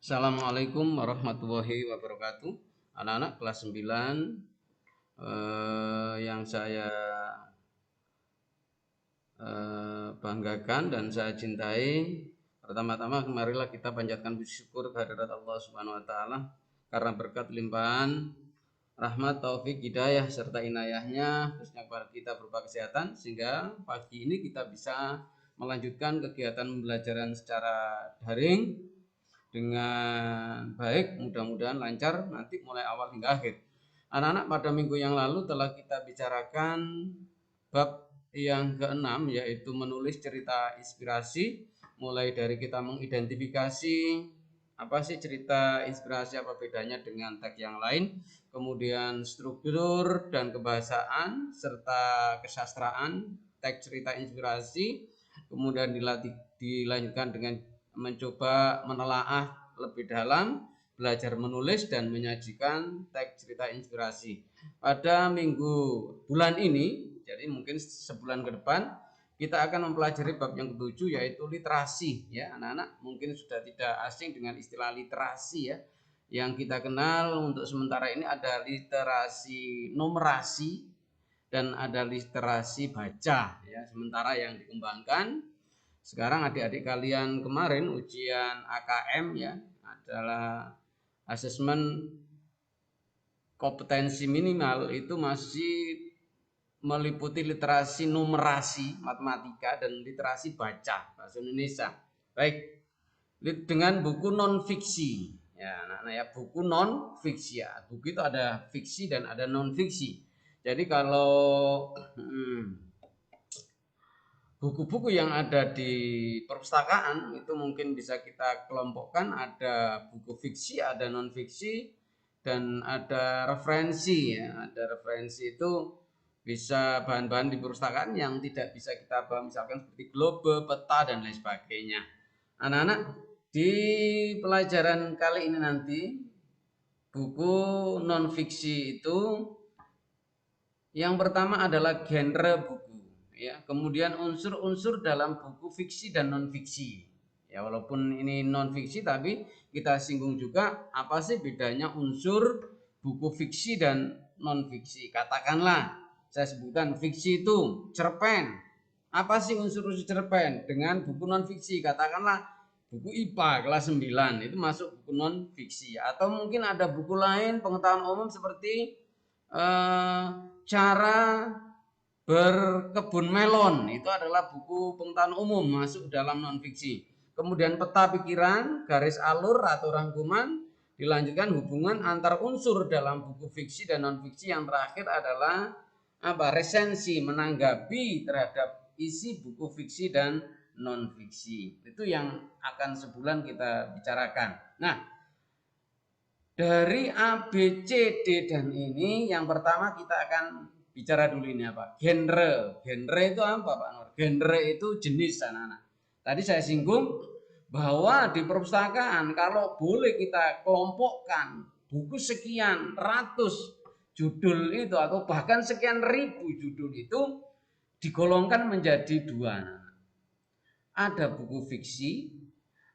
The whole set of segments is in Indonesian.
Assalamualaikum warahmatullahi wabarakatuh. Anak-anak kelas 9 yang saya banggakan dan saya cintai. Pertama-tama marilah kita panjatkan puji syukur kehadirat Allah Subhanahu wa taala karena berkat limpahan rahmat, taufik, hidayah serta inayahnya khususnya kepada kita berupa kesehatan sehingga pagi ini kita bisa melanjutkan kegiatan pembelajaran secara daring dengan baik, mudah-mudahan lancar nanti mulai awal hingga akhir. Anak-anak, pada minggu yang lalu telah kita bicarakan bab yang keenam, yaitu menulis cerita inspirasi. Mulai dari kita mengidentifikasi apa sih cerita inspirasi, apa bedanya dengan teks yang lain, kemudian struktur dan kebahasaan serta kesastraan teks cerita inspirasi, kemudian dilanjutkan dengan mencoba menelaah lebih dalam, belajar menulis dan menyajikan teks cerita inspirasi. Pada bulan ini, jadi mungkin sebulan ke depan, kita akan mempelajari bab yang ketujuh, yaitu literasi. Ya, anak-anak mungkin sudah tidak asing dengan istilah literasi ya. Yang kita kenal untuk sementara ini ada literasi numerasi dan ada literasi baca ya. Sementara yang dikembangkan sekarang adik-adik kalian kemarin ujian AKM ya adalah asesmen kompetensi minimal, itu masih meliputi literasi numerasi matematika dan literasi baca bahasa Indonesia. Baik, dengan buku non fiksi ya, buku non fiksi ya. Buku itu ada fiksi dan ada non fiksi. Jadi kalau buku-buku yang ada di perpustakaan itu mungkin bisa kita kelompokkan, ada buku fiksi, ada non fiksi, dan ada referensi ya. Ada referensi itu bisa bahan-bahan di perpustakaan yang tidak bisa kita bawa, misalkan seperti globe, peta, dan lain sebagainya. Anak-anak, di pelajaran kali ini nanti buku non fiksi itu yang pertama adalah genre buku ya, kemudian unsur-unsur dalam buku fiksi dan non fiksi ya. Walaupun ini non fiksi tapi kita singgung juga apa sih bedanya unsur buku fiksi dan non fiksi. Katakanlah saya sebutkan fiksi itu cerpen, apa sih unsur-unsur cerpen dengan buku non fiksi? Katakanlah buku IPA kelas 9 itu masuk buku non fiksi, atau mungkin ada buku lain pengetahuan umum seperti cara berkebun melon, itu adalah buku pengetahuan umum masuk dalam non fiksi. Kemudian peta pikiran, garis alur atau rangkuman, dilanjutkan hubungan antar unsur dalam buku fiksi dan non fiksi. Yang terakhir adalah resensi, menanggapi terhadap isi buku fiksi dan non fiksi. Itu yang akan sebulan kita bicarakan. Nah, dari A, B, C, D, dan ini yang pertama kita akan bicara dulu ini apa? Genre. Genre itu apa Pak Nur? Genre itu jenis anak-anak. Tadi saya singgung bahwa di perpustakaan kalau boleh kita kelompokkan buku sekian ratus judul itu atau bahkan sekian ribu judul itu digolongkan menjadi dua. Ada buku fiksi,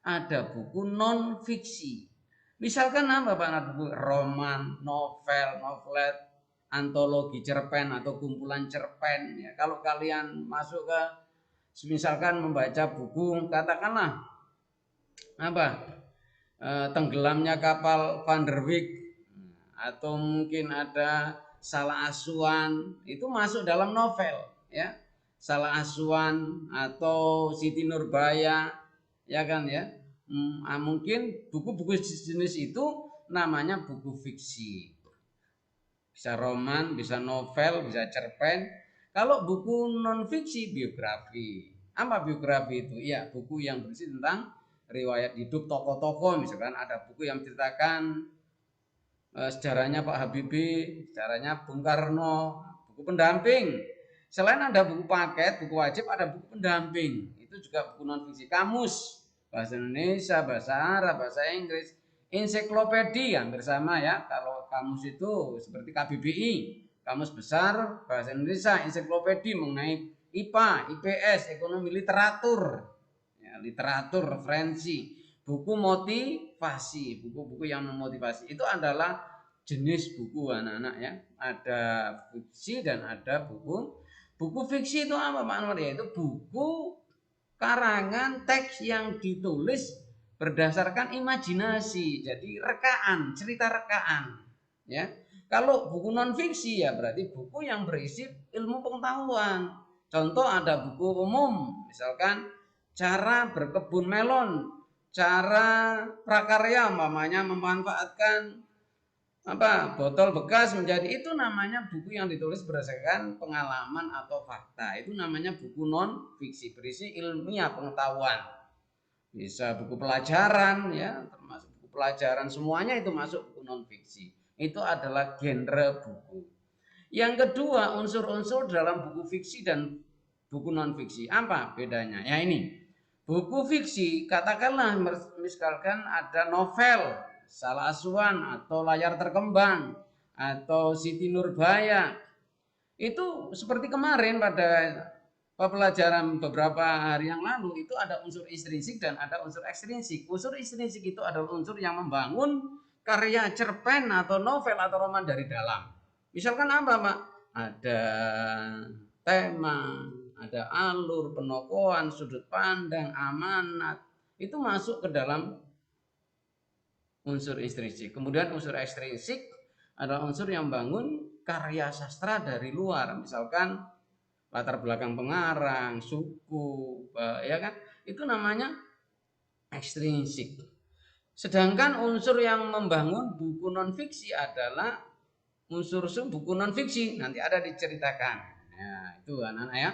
ada buku non fiksi. Misalkan apa Pak? Buku roman, novel, novelet, antologi cerpen atau kumpulan cerpen ya. Kalau kalian masuk ke misalkan membaca buku katakanlah apa? Tenggelamnya kapal Van der Wijk, atau mungkin ada Salah Asuhan, itu masuk dalam novel ya. Salah Asuhan atau Siti Nurbaya ya kan ya. Mungkin buku-buku jenis itu namanya buku fiksi. Bisa roman, bisa novel, bisa cerpen. Kalau buku non fiksi, biografi. Apa biografi itu? Ya, buku yang berisi tentang riwayat hidup tokoh-tokoh. Misalkan ada buku yang menceritakan sejarahnya Pak Habibie, sejarahnya Bung Karno, buku pendamping. Selain ada buku paket, buku wajib, ada buku pendamping. Itu juga buku non fiksi. Kamus bahasa Indonesia, bahasa Arab, bahasa Inggris, ensiklopedia hampir sama ya. Kalau kamus itu seperti KBBI, kamus besar bahasa Indonesia, ensiklopedia mengenai IPA, IPS, ekonomi, literatur, ya, literatur, referensi. buku motivasi, buku-buku yang memotivasi. Itu adalah jenis buku anak-anak ya. Ada fiksi dan ada buku fiksi. Itu apa Pak Anwar? Yaitu buku karangan teks yang ditulis berdasarkan imajinasi. Jadi rekaan, cerita rekaan ya. Kalau buku non fiksi ya berarti buku yang berisi ilmu pengetahuan. Contoh ada buku umum, misalkan cara berkebun melon, cara prakarya, umpamanya memanfaatkan botol bekas menjadi, itu namanya buku yang ditulis berdasarkan pengalaman atau fakta. Itu namanya buku non fiksi, berisi ilmiah pengetahuan. Bisa buku pelajaran ya, termasuk buku pelajaran, semuanya itu masuk buku non fiksi. Itu adalah genre buku. Yang kedua, unsur-unsur dalam buku fiksi dan buku non fiksi. Apa bedanya? Ya ini. Buku fiksi, katakanlah misalkan ada novel Salah Asuhan atau Layar Terkembang atau Siti Nurbaya. Itu seperti kemarin pada pelajaran beberapa hari yang lalu, itu ada unsur intrinsik dan ada unsur ekstrinsik. Unsur intrinsik itu adalah unsur yang membangun karya cerpen atau novel atau roman dari dalam. Misalkan apa Pak? Ada tema, ada alur, penokohan, sudut pandang, amanat. Itu masuk ke dalam unsur intrinsik. Kemudian unsur ekstrinsik adalah unsur yang membangun karya sastra dari luar. Misalkan latar belakang pengarang, suku, ya kan? Itu namanya ekstrinsik. Sedangkan unsur yang membangun buku non fiksi adalah unsur buku non fiksi, nanti ada diceritakan. Nah, itu anak-anak ya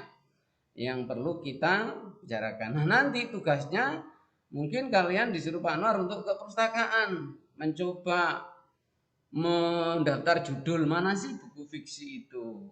yang perlu kita bicarakan. Nah, nanti tugasnya mungkin kalian disuruh Pak Anwar untuk ke perpustakaan mencoba mendaftar judul mana sih buku fiksi itu.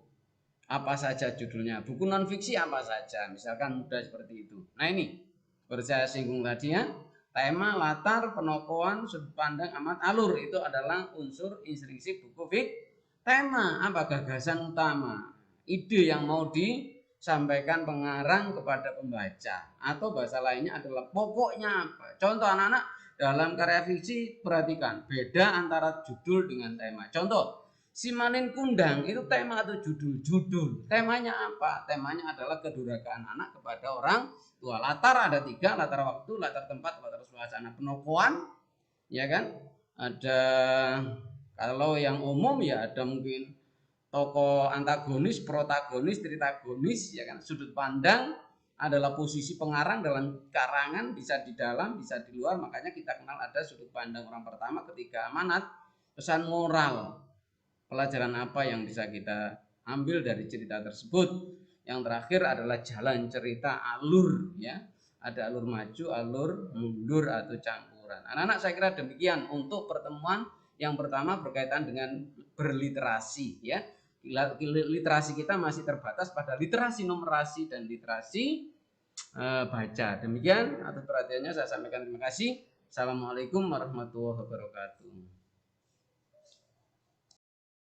Apa saja judulnya, buku non fiksi apa saja, misalkan mudah seperti itu. Nah ini seperti saya singgung tadi ya, tema, latar, penokohan, sudut pandang, amat, alur, itu adalah unsur intrinsik buku fiksi. Tema apa? Gagasan utama, ide yang mau disampaikan pengarang kepada pembaca, atau bahasa lainnya adalah pokoknya apa. Contoh anak-anak dalam karya fiksi, perhatikan beda antara judul dengan tema. Contoh Si Manin Kundang, itu tema atau judul? Temanya apa? Temanya adalah kedurhakaan anak kepada orang tua. Latar ada 3, latar waktu, latar tempat, latar suasana. Penokohan, ya kan? Ada, kalau yang umum ya ada mungkin tokoh antagonis, protagonis, tritagonis, ya kan? Sudut pandang adalah posisi pengarang dalam karangan, bisa di dalam, bisa di luar. Makanya kita kenal ada sudut pandang orang pertama, ketiga amanat, pesan moral. Pelajaran apa yang bisa kita ambil dari cerita tersebut. Yang terakhir adalah jalan cerita, alur ya. Ada alur maju, alur mundur atau campuran. Anak-anak, saya kira demikian untuk pertemuan yang pertama berkaitan dengan berliterasi ya. Literasi kita masih terbatas pada literasi numerasi dan literasi baca. Demikian atas perhatiannya saya sampaikan terima kasih. Assalamualaikum warahmatullahi wabarakatuh.